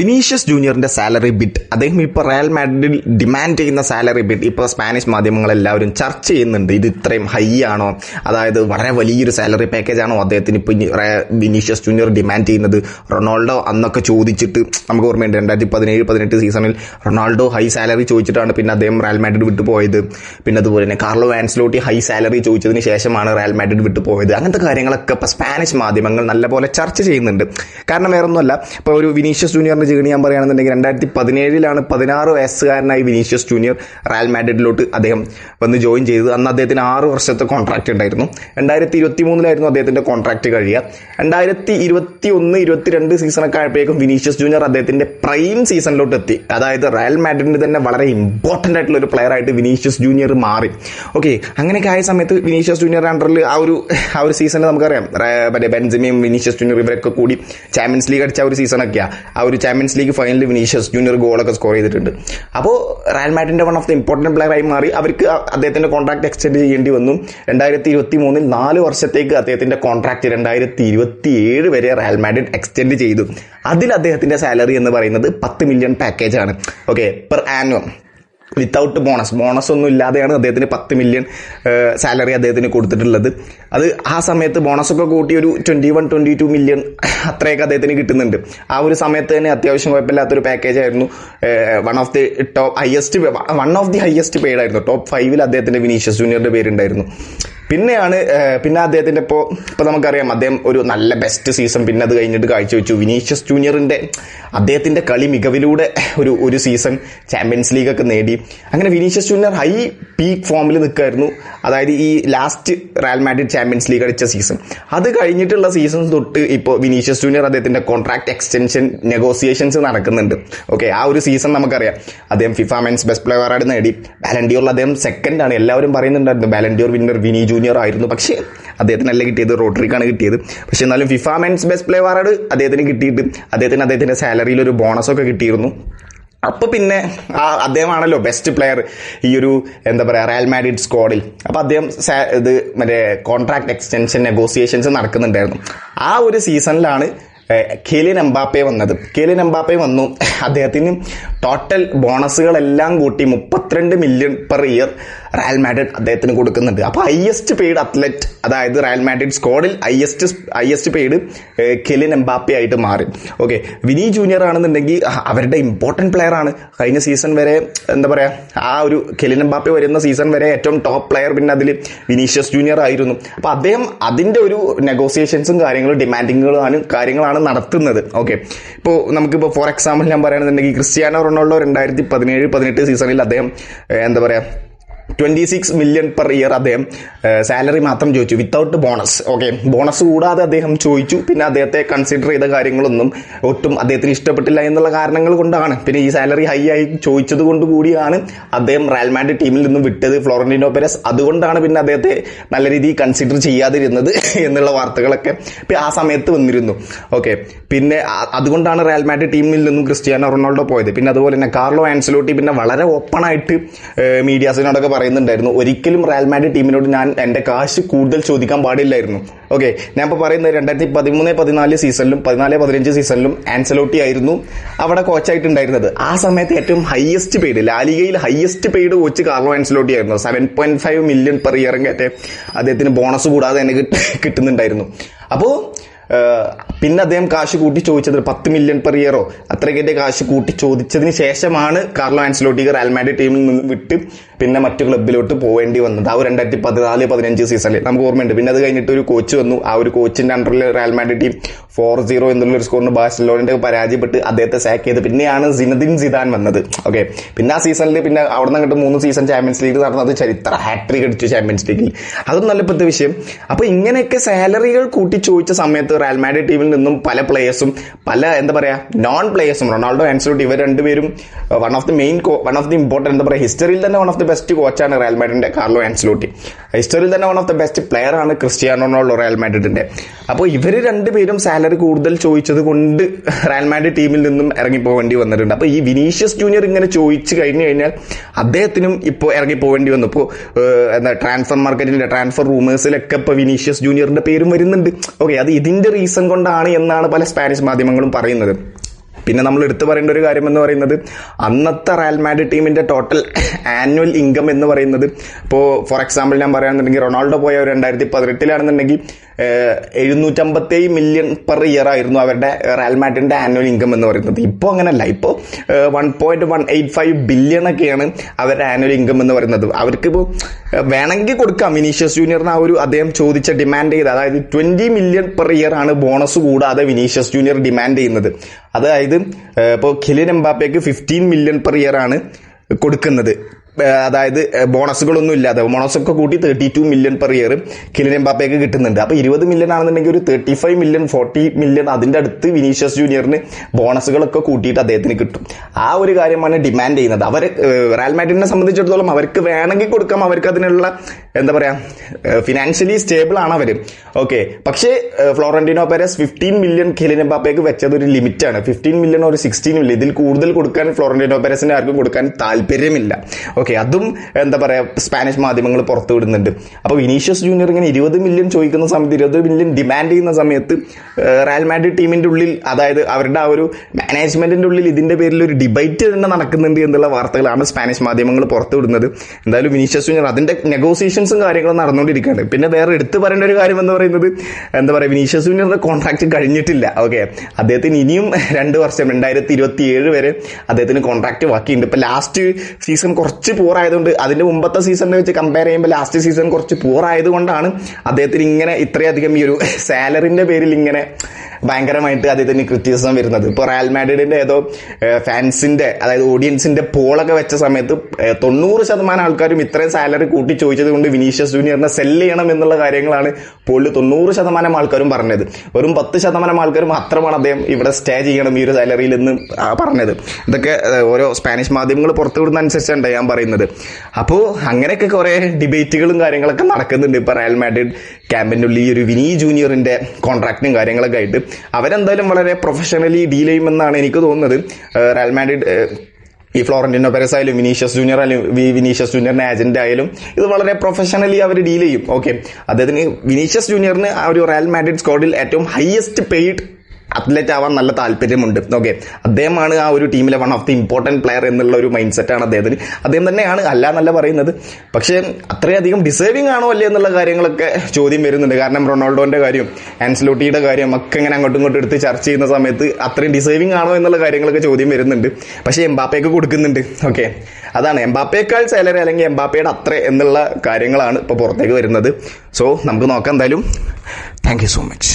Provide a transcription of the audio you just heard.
Vinicius ജൂനിയറിന്റെ salary bid, അദ്ദേഹം ഇപ്പോൾ Real മാഡ്രിഡിൽ demand ചെയ്യുന്ന സാലറി ബിഡ് ഇപ്പോൾ സ്പാനിഷ് മാധ്യമങ്ങളെല്ലാവരും ചർച്ച ചെയ്യുന്നുണ്ട്. ഇത് ഇത്രയും ഹൈ ആണോ, അതായത് വളരെ വലിയൊരു സാലറി പാക്കേജ് ആണോ അദ്ദേഹത്തിന് ഇപ്പോൾ വിനീഷ്യസ് ജൂനിയർ ഡിമാൻഡ് ചെയ്യുന്നത്? റൊണാൾഡോ അന്നൊക്കെ ചോദിച്ചിട്ട് നമുക്ക് ഓർമ്മയുണ്ട്, 2017-18 സീസണിൽ റൊണാൾഡോ ഹൈ സാലറി ചോദിച്ചിട്ടാണ് പിന്നെ അദ്ദേഹം റയൽ മാഡ്രിഡ് വിട്ടു പോയത്. പിന്നെ അതുപോലെ തന്നെ കാർലോ ആൻസലോട്ടി ഹൈ സാലറി ചോദിച്ചതിന് ശേഷമാണ് റയൽ മാഡ്രിഡ് വിട്ടു പോയത്. അങ്ങനത്തെ കാര്യങ്ങളൊക്കെ ഇപ്പോൾ സ്പാനിഷ് മാധ്യമങ്ങൾ നല്ലപോലെ ചർച്ച ചെയ്യുന്നുണ്ട്. കാരണം വേറൊന്നുമല്ല, ഇപ്പോൾ ഒരു വിനീഷ്യസ് ജൂനിയറിന്റെ ജേണി ഞാൻ പറയുകയാണെന്നുണ്ടെങ്കിൽ 2017 16 വയസ്സുകാരനായി വിനീഷ്യസ് ജൂനിയർ റയൽ മാഡ്രിഡിലോട്ട് അദ്ദേഹം വന്ന് ജോയിൻ ചെയ്തത്. അന്ന് അദ്ദേഹത്തിന് 6 വർഷത്തെ കോൺട്രാക്ട് ഉണ്ടായിരുന്നു. 2023 അദ്ദേഹത്തിന്റെ കോൺട്രാക്ട് കഴിയുക. 2021-22 സീസണൊക്കെ ആയപ്പോഴേക്കും വിനീഷ്യസ് ജൂനിയർ അദ്ദേഹത്തിന്റെ പ്രൈം സീസണിലോട്ട് എത്തി. അതായത് റയൽ മാഡ്രിഡിന് തന്നെ വളരെ ഇമ്പോർട്ടന്റ് ആയിട്ടുള്ള ഒരു പ്ലെയർ ആയിട്ട് വിനീഷ്യസ് ജൂനിയർ മാറി. ഓക്കെ, അങ്ങനെയൊക്കെ ആയ സമയത്ത് വിനീഷ്യസ് ജൂനിയർ അണ്ടറിൽ ആ ഒരു സീസണിൽ നമുക്കറിയാം, മറ്റേ ബെൻസിമയും വിനീഷ്യസ് ജൂനിയർ ഇവരൊക്കെ കൂടി ചാമ്പ്യൻസ് ലീഗ് അടിച്ച ഒരു സീസണൊക്കെയാണ്. ആ ഒരു ചാമ്പ്യൻസ് ലീഗ് ഫൈനലിൽ വിനീഷ്യസ് ജൂനിയർ ഗോളൊക്കെ സ്കോർ ചെയ്തിട്ടുണ്ട്. അപ്പോൾ റയൽ മാഡ്രിഡിന്റെ one of the important player ആയി മാറി. അവർക്ക് അദ്ദേഹത്തിന്റെ കോൺട്രാക്ട് എക്സ്റ്റെൻഡ് ചെയ്യേണ്ടി വന്നു. 2023 4 വർഷത്തേക്ക് അദ്ദേഹത്തിന്റെ കോൺട്രാക്ട് 2027 വരെ റയൽ മാഡ്രിഡ് എക്സ്റ്റെൻഡ് ചെയ്തു. അതിൽ അദ്ദേഹത്തിന്റെ സാലറി എന്ന് പറയുന്നത് 10 മില്യൺ പാക്കേജാണ്. ഓക്കെ, പെർ ആനുവം വിത്തൗട്ട് ബോണസ് ഒന്നും ഇല്ലാതെയാണ് അദ്ദേഹത്തിന് 10 മില്യൺ സാലറി അദ്ദേഹത്തിന് കൊടുത്തിട്ടുള്ളത്. അത് ആ സമയത്ത് ബോണസൊക്കെ കൂട്ടി ഒരു 21-22 മില്യൺ അത്രയൊക്കെ അദ്ദേഹത്തിന് കിട്ടുന്നുണ്ട്. ആ ഒരു സമയത്ത് തന്നെ അത്യാവശ്യം കുഴപ്പമില്ലാത്തൊരു പാക്കേജ് ആയിരുന്നു. One of the highest paid ആയിരുന്നു. ടോപ്പ് 5 അദ്ദേഹത്തിന്റെ വിനീഷ്യസ് ജൂനിയറിന്റെ പേരുണ്ടായിരുന്നു. പിന്നെ അദ്ദേഹത്തിന്റെ ഇപ്പോൾ നമുക്കറിയാം, അദ്ദേഹം ഒരു നല്ല ബെസ്റ്റ് സീസൺ പിന്നെ അത് കഴിഞ്ഞിട്ട് കാഴ്ചവെച്ചു. വിനീഷ്യസ് ജൂനിയറിന്റെ അദ്ദേഹത്തിന്റെ കളി മികവിലൂടെ ഒരു സീസൺ ചാമ്പ്യൻസ് ലീഗൊക്കെ നേടി. അങ്ങനെ വിനീഷ്യസ് ജൂനിയർ ഹൈ പീക്ക് ഫോമിൽ നിൽക്കായിരുന്നു. അതായത് ഈ last Real Madrid champions league അടിച്ച സീസൺ, അത് കഴിഞ്ഞിട്ടുള്ള സീസൺ തൊട്ട് ഇപ്പോൾ വിനീഷ്യസ് ജൂനിയർ അദ്ദേഹത്തിന്റെ കോൺട്രാക്ട് എക്സ്റ്റൻഷൻ നെഗോസിയേഷൻസ് നടക്കുന്നുണ്ട്. ഓക്കെ, ആ ഒരു സീസൺ നമുക്കറിയാം, അദ്ദേഹം FIFA men's best player award നേടി. ബാലൻഡിയോറിൽ അദ്ദേഹം സെക്കൻഡ് ആണ്. എല്ലാവരും പറയുന്നുണ്ടായിരുന്നു ബാലൻഡിയോർ വിന്നർ വിനി ജൂനിയർ ആയിരുന്നു. പക്ഷേ അദ്ദേഹത്തിനല്ല കിട്ടിയത്, റോഡ്രിക്കാണ് കിട്ടിയത്. പക്ഷെ എന്നാലും FIFA men's best player award അദ്ദേഹത്തിന് കിട്ടിയിട്ട് അദ്ദേഹത്തിന്റെ സാലറിയിൽ ഒരു ബോണസൊക്കെ കിട്ടിയിരുന്നു. അപ്പൊ പിന്നെ അദ്ദേഹമാണല്ലോ ബെസ്റ്റ് പ്ലെയർ ഈ ഒരു റയൽ മാഡ്രിഡ് സ്ക്വാഡിൽ. അപ്പൊ അദ്ദേഹം മറ്റേ കോൺട്രാക്ട് എക്സ്റ്റൻഷൻ നെഗോസിയേഷൻസ് നടക്കുന്നുണ്ടായിരുന്നു. ആ ഒരു സീസണിലാണ് കിലിയൻ എംബാപ്പെ വന്നത്. കിലിയൻ എംബാപ്പെ വന്നു. അദ്ദേഹത്തിന് ടോട്ടൽ ബോണസുകളെല്ലാം കൂട്ടി 32 million per year Real Madrid അദ്ദേഹത്തിന് കൊടുക്കുന്നുണ്ട്. അപ്പോൾ ഹയസ്റ്റ് പെയ്ഡ് അത്ലറ്റ്, അതായത് റയൽ മാഡ്രിഡ് സ്ക്വാഡിൽ ഹയസ്റ്റ് പെയ്ഡ് കിലിയൻ എംബാപ്പെ ആയിട്ട് മാറി. ഓക്കെ, വിനി ജൂനിയർ ആണെന്നുണ്ടെങ്കിൽ അവരുടെ ഇമ്പോർട്ടന്റ് പ്ലെയർ ആണ്. കഴിഞ്ഞ സീസൺ വരെ ആ ഒരു കിലിയൻ എംബാപ്പെ വരുന്ന സീസൺ വരെ ഏറ്റവും ടോപ്പ് പ്ലെയർ പിന്നെ അതിൽ വിനീഷ്യസ് ജൂനിയർ ആയിരുന്നു. അപ്പോൾ അദ്ദേഹം അതിന്റെ ഒരു നെഗോസിയേഷൻസും കാര്യങ്ങളാണ് നടത്തുന്നത്. ഓക്കെ, ഇപ്പോൾ നമുക്കിപ്പോൾ ഫോർ എക്സാമ്പിൾ ഞാൻ പറയുകയാണെന്നുണ്ടെങ്കിൽ ക്രിസ്ത്യാനോ റൊണാൾഡോ 2017-18 സീസണിൽ അദ്ദേഹം 26 മില്യൺ പെർ ഇയർ അദ്ദേഹം സാലറി മാത്രം ചോദിച്ചു, വിത്തൗട്ട് ബോണസ്. ഓക്കെ, ബോണസ് കൂടാതെ അദ്ദേഹം ചോദിച്ചു. പിന്നെ അദ്ദേഹത്തെ കൺസിഡർ ചെയ്ത കാര്യങ്ങളൊന്നും ഒട്ടും അദ്ദേഹത്തിന് ഇഷ്ടപ്പെട്ടില്ല എന്നുള്ള കാരണങ്ങൾ കൊണ്ടാണ്, പിന്നെ ഈ സാലറി ഹൈ ആയി ചോദിച്ചത് കൊണ്ട് കൂടിയാണ് അദ്ദേഹം റയൽ മാഡ്രിഡ് ടീമിൽ നിന്നും വിട്ടത് ഫ്ലോറന്റീനോ പെരസ്. അതുകൊണ്ടാണ് പിന്നെ അദ്ദേഹത്തെ നല്ല രീതിയിൽ കൺസിഡർ ചെയ്യാതിരുന്നത് എന്നുള്ള വാർത്തകളൊക്കെ ആ സമയത്ത് വന്നിരുന്നു. ഓക്കെ, പിന്നെ അതുകൊണ്ടാണ് റയൽ മാഡ്രിഡ് ടീമിൽ നിന്നും ക്രിസ്ത്യാനോ റൊണാൾഡോ പോയത്. പിന്നെ അതുപോലെ തന്നെ കാർലോ ആൻസലോട്ടി പിന്നെ വളരെ ഓപ്പൺ ആയിട്ട് മീഡിയാസിനോടൊക്കെ പറയുന്നുണ്ടായിരുന്നു, ഒരിക്കലും റയൽ മാഡ്രിഡ് ടീമിനോട് ഞാൻ എൻ്റെ കാശ് കൂടുതൽ ചോദിക്കാൻ പാടില്ലായിരുന്നു. ഓക്കെ, ഞാൻ ഇപ്പോൾ പറയുന്നത് 2013-14 സീസണിലും 14-15 സീസണിലും ആൻസലോട്ടി ആയിരുന്നു അവിടെ കോച്ചായിട്ടുണ്ടായിരുന്നത്. ആ സമയത്ത് ഏറ്റവും ഹയസ്റ്റ് പെയ്ഡ്, ലാലിഗയിൽ highest paid coach Carlo Ancelotti ആയിരുന്നു. 7.5 മില്യൺ പെർ ഇയർ അദ്ദേഹത്തിന് ബോണസ് കൂടാതെ തന്നെ കിട്ടുന്നുണ്ടായിരുന്നു. അപ്പോൾ പിന്നെ അദ്ദേഹം കാശ് കൂട്ടി ചോദിച്ചത് 10 മില്യൺ പെർ ഇയറോ അത്രയ്ക്ക് കാശ് കൂട്ടി ചോദിച്ചതിന് ശേഷമാണ് കാർലോ ആൻസലോട്ടിക്ക് റയൽ മാഡ്രിഡ് ടീമിൽ നിന്ന് വിട്ട് പിന്നെ മറ്റു ക്ലബിലോട്ട് പോവേണ്ടി വന്നത്. ആ 2014-15 സീസണിൽ നമുക്ക് ഓർമ്മയുണ്ട്. പിന്നെ അത് കഴിഞ്ഞിട്ട് ഒരു കോച്ച് വന്നു. ആ ഒരു കോച്ചിന്റെ അണ്ടറിൽ റയൽ മാഡ്രിഡ് ടീം 4-0 എന്നുള്ളൊരു സ്കോറിന് ബാഴ്സലോണയുടെ പരാജയപ്പെട്ട് അദ്ദേഹത്തെ സാക്ക് ചെയ്ത് പിന്നെയാണ് സിനദിൻ സിദാൻ വന്നത്. ഓക്കെ, പിന്നെ ആ സീസണിൽ പിന്നെ അവിടെ നിന്ന് അങ്ങോട്ട് 3 സീസൺ ചാമ്പ്യൻസ് ലീഗ് നടന്നത് ചരിത്ര ഹാട്രിക് അടിച്ചു ചാമ്പ്യൻസ് ലീഗിൽ. അതൊന്നും നല്ല ഇപ്പോഴത്തെ വിഷയം. അപ്പൊ ഇങ്ങനെയൊക്കെ സാലറികൾ കൂട്ടി ചോദിച്ച സമയത്ത് റയൽ മാഡ്രിഡ് ടീമിൽ നിന്നും പല പ്ലേയേഴ്സും നോൺ പ്ലേയേഴ്സും റൊണാൾഡോ ആൻസലോട്ടി ഇവർ രണ്ടുപേരും വൺ ഓഫ് ദി ഇമ്പോർട്ടന്റ് ഹിസ്റ്ററിയിൽ തന്നെ വൺ ഓഫ് ദി ബെസ്റ്റ് കോച്ചാണ് റയൽ മാഡ്രിഡിന്റെ കാർലോ ആൻസലോട്ടി. ഹിസ്റ്ററിയിൽ തന്നെ one of the best player ആണ് ക്രിസ്ത്യാനോ റൊണാൾഡോ റയൽ മാഡ്രിഡിന്റെ. അപ്പോൾ ഇവർ രണ്ടുപേരും സാലറി കൂടുതൽ ചോദിച്ചത് കൊണ്ട് റയൽ മാഡ്രിഡ് ടീമിൽ നിന്നും ഇറങ്ങിപ്പോവേണ്ടി വന്നിട്ടുണ്ട്. അപ്പോൾ ഈ വിനീഷ്യസ് ജൂനിയർ ഇങ്ങനെ ചോദിച്ചു കഴിഞ്ഞു കഴിഞ്ഞാൽ അദ്ദേഹത്തിനും ഇപ്പോൾ ഇറങ്ങിപ്പോവേണ്ടി വന്നു. ഇപ്പോൾ ട്രാൻസ്ഫർ മാർക്കറ്റിന്റെ ട്രാൻസ്ഫർ റൂമേഴ്സിലൊക്കെ ഇപ്പോൾ വിനീഷ്യസ് ജൂനിയറിന്റെ പേരും വരുന്നുണ്ട്. ഓക്കെ, അത് ഇതിന്റെ റീസൺ കൊണ്ടാണ് എന്നാണ് പല സ്പാനിഷ് മാധ്യമങ്ങളും പറയുന്നത്. പിന്നെ നമ്മൾ എടുത്തു പറയേണ്ട ഒരു കാര്യം എന്ന് പറയുന്നത് അന്നത്തെ റയൽ മാഡ്രിഡ് ടീമിന്റെ ടോട്ടൽ ആനുവൽ ഇൻകം എന്ന് പറയുന്നത് ഇപ്പോൾ ഫോർ എക്സാമ്പിൾ ഞാൻ പറയുകയാണെന്നുണ്ടെങ്കിൽ റൊണാൾഡോ പോയ 2018 757 മില്യൺ പെർ ഇയർ ആയിരുന്നു അവരുടെ റയൽ മാഡ്രിഡിന്റെ ആനുവൽ ഇൻകം എന്ന് പറയുന്നത്. ഇപ്പോൾ അങ്ങനല്ല, ഇപ്പോൾ 1.185 ബില്യൺ ഒക്കെയാണ് അവരുടെ ആനുവൽ ഇൻകം എന്ന് പറയുന്നത്. അവർക്കിപ്പോൾ വേണമെങ്കിൽ കൊടുക്കാം വിനീഷ്യസ് ജൂനിയറിന് അദ്ദേഹം ചോദിച്ച ഡിമാൻഡ് ചെയ്ത്, അതായത് 20 മില്യൺ പെർ ഇയർ ആണ് ബോണസ് കൂടാതെ വിനീഷ്യസ് ജൂനിയർ ഡിമാൻഡ് ചെയ്യുന്നത്. അതായത് ഇപ്പോൾ കിലിയൻ എംബാപ്പയ്ക്ക് 15 മില്യൺ പെർ ഇയർ ആണ് കൊടുക്കുന്നത്. അതായത് ബോണസുകളൊന്നും ഇല്ലാതെ, ബോണസൊക്കെ കൂട്ടി 32 മില്യൺ പെർ ഇയർ കിലിയൻ എംബാപ്പയ്ക്ക് കിട്ടുന്നുണ്ട്. അപ്പോൾ 20 മില്യൺ ആണെന്നുണ്ടെങ്കിൽ ഒരു 35 മില്യൺ 40 മില്യൺ അതിൻ്റെ അടുത്ത് വിനീഷ്യസ് ജൂനിയറിന് ബോണസുകളൊക്കെ കൂട്ടിയിട്ട് അദ്ദേഹത്തിന് കിട്ടും. ആ ഒരു കാര്യമാണ് ഡിമാൻഡ് ചെയ്യുന്നത്. അവർ റയൽ മാഡ്രിഡിനെ സംബന്ധിച്ചിടത്തോളം അവർക്ക് വേണമെങ്കിൽ കൊടുക്കാം, അവർക്ക് അതിനുള്ള എന്താ പറയുക ഫിനാൻഷ്യലി സ്റ്റേബിൾ ആണ് അവർ. ഓക്കെ, പക്ഷേ ഫ്ലോറന്റീനോ പെരസ് 15 മില്യൺ കിലിയൻ എംബാപ്പയ്ക്ക് വെച്ചത് ഒരു ലിമിറ്റാണ്. 15 മില്യൺ ഒരു 16 മില്യൺ, ഇതിൽ കൂടുതൽ കൊടുക്കാൻ ഫ്ലോറന്റീനോ പെരസിന് ആർക്കും കൊടുക്കാൻ താല്പര്യമില്ല. ഓക്കെ, അതും എന്താ പറയുക സ്പാനിഷ് മാധ്യമങ്ങൾ പുറത്തു വിടുന്നുണ്ട്. അപ്പോൾ വിനീഷ്യസ് ജൂനിയർ ഇങ്ങനെ 20 മില്യൺ ചോദിക്കുന്ന സമയത്ത്, 20 മില്യൺ ഡിമാൻഡ് ചെയ്യുന്ന സമയത്ത് റയൽ മാഡ്രിഡ് ടീമിന്റെ ഉള്ളിൽ, അതായത് അവരുടെ ആ ഒരു മാനേജ്മെന്റിന്റെ ഉള്ളിൽ ഇതിന്റെ പേരിൽ ഒരു ഡിബേറ്റ് തന്നെ നടക്കുന്നുണ്ട് എന്നുള്ള വാർത്തകളാണ് സ്പാനിഷ് മാധ്യമങ്ങൾ പുറത്തു വിടുന്നത്. എന്തായാലും വിനീഷ്യസ് ജൂനിയർ അതിന്റെ നെഗോസിയേഷൻസും കാര്യങ്ങളും നടന്നുകൊണ്ടിരിക്കുകയാണ്. പിന്നെ വേറെ എടുത്തു പറയേണ്ട ഒരു കാര്യം എന്ന് പറയുന്നത് എന്താ പറയുക, വിനീഷ്യസ് ജൂനിയറിന്റെ കോൺട്രാക്ട് കഴിഞ്ഞിട്ടില്ല. ഓക്കെ, അദ്ദേഹത്തിന് ഇനിയും 2 വർഷം 2027 വരെ അദ്ദേഹത്തിന് കോൺട്രാക്ട് ബാക്കിയുണ്ട്. ഇപ്പൊ ലാസ്റ്റ് സീസൺ കുറച്ച് പൂർ ആയതുകൊണ്ട്, അതിന്റെ മുമ്പത്തെ സീസണിനെ വെച്ച് കമ്പയർ ചെയ്യുമ്പോൾ ലാസ്റ്റ് സീസൺ കുറച്ച് പൂർ ആയതുകൊണ്ടാണ് അദ്ദേഹത്തിന് ഇങ്ങനെ ഇത്രയധികം ഈ ഒരു സാലറിന്റെ പേരിൽ ഇങ്ങനെ ഭയങ്കരമായിട്ട് അദ്ദേഹത്തിന് ക്രിറ്റിസിസം വരുന്നത്. ഇപ്പോൾ റയൽ മാഡ്രിഡിന്റെ ഏതോ ഫാൻസിന്റെ, അതായത് ഓഡിയൻസിന്റെ പോളൊക്കെ വെച്ച സമയത്ത് 90% ആൾക്കാരും ഇത്രയും സാലറി കൂട്ടി ചോദിച്ചത് കൊണ്ട് വിനീഷ്യസ് ജൂനിയറിനെ സെല്ല് ചെയ്യണം എന്നുള്ള കാര്യങ്ങളാണ് പോളിൽ 90% ആൾക്കാരും പറഞ്ഞത്. വെറും 10% ആൾക്കാർ മാത്രമാണ് അദ്ദേഹം ഇവിടെ സ്റ്റേ ചെയ്യണം ഈ ഒരു സാലറിയിൽ എന്ന് പറഞ്ഞത്. ഇതൊക്കെ ഓരോ സ്പാനിഷ് മാധ്യമങ്ങൾ പുറത്തുവിടുന്ന അനുസരിച്ചാണ് ഞാൻ പറയുന്നത്. അപ്പോൾ അങ്ങനെയൊക്കെ കുറെ ഡിബേറ്റുകളും കാര്യങ്ങളൊക്കെ നടക്കുന്നുണ്ട് ഇപ്പോൾ റയൽ മാഡ്രിഡ് ക്യാമ്പിന്റെ ഉള്ളിൽ ഈ ഒരു വിനി ജൂനിയറിന്റെ കോൺട്രാക്റ്റും കാര്യങ്ങളൊക്കെ ആയിട്ട്. അവരെന്തായാലും വളരെ പ്രൊഫഷണലി ഡീൽ ചെയ്യുമെന്നാണ് എനിക്ക് തോന്നുന്നത്. റയൽ മാഡ്രിഡ് ഈ ഫ്ലോറന്റീനോ പെരസ് ആയാലും വിനീഷ്യസ് ജൂനിയർ ആയാലും വിനീഷ്യസ് ജൂനിയറിന്റെ ഏജന്റ് ആയാലും ഇത് വളരെ പ്രൊഫഷണലി അവർ ഡീൽ ചെയ്യും. ഓക്കെ, അദ്ദേഹത്തിന് വിനീഷ്യസ് ജൂനിയറിന് ആ ഒരു റയൽ മാഡ്രിഡ് സ്ക്വാഡിൽ ഏറ്റവും ഹയസ്റ്റ് പെയ്ഡ് അത്ലറ്റ് ആവാൻ നല്ല താല്പര്യമുണ്ട്. ഓക്കെ, അദ്ദേഹമാണ് ആ ഒരു ടീമിലെ one of the important player എന്നുള്ള ഒരു മൈൻഡ് സെറ്റാണ് അദ്ദേഹത്തിന്. അദ്ദേഹം തന്നെയാണ്, അല്ല എന്നല്ല പറയുന്നത്. പക്ഷേ അത്രയധികം ഡിസേർവിംഗ് ആണോ അല്ലേ എന്നുള്ള കാര്യങ്ങളൊക്കെ ചോദ്യം വരുന്നുണ്ട്. കാരണം റൊണാൾഡോന്റെ കാര്യം, ആൻസലോട്ടിയുടെ കാര്യം ഒക്കെ ഇങ്ങനെ അങ്ങോട്ടും ഇങ്ങോട്ടും എടുത്ത് ചർച്ച ചെയ്യുന്ന സമയത്ത് അത്രയും ഡിസേർവിംഗ് ആണോ എന്നുള്ള കാര്യങ്ങളൊക്കെ ചോദ്യം വരുന്നുണ്ട്. പക്ഷേ എംബാപ്പയ്ക്ക് കൊടുക്കുന്നുണ്ട്. ഓക്കെ, അതാണ് എംബാപ്പയേക്കാൾ സാലറി അല്ലെങ്കിൽ എംബാപ്പയുടെ അത്ര എന്നുള്ള കാര്യങ്ങളാണ് ഇപ്പോൾ പുറത്തേക്ക് വരുന്നത്. സോ നമുക്ക് നോക്കാം എന്തായാലും. Thank you so much.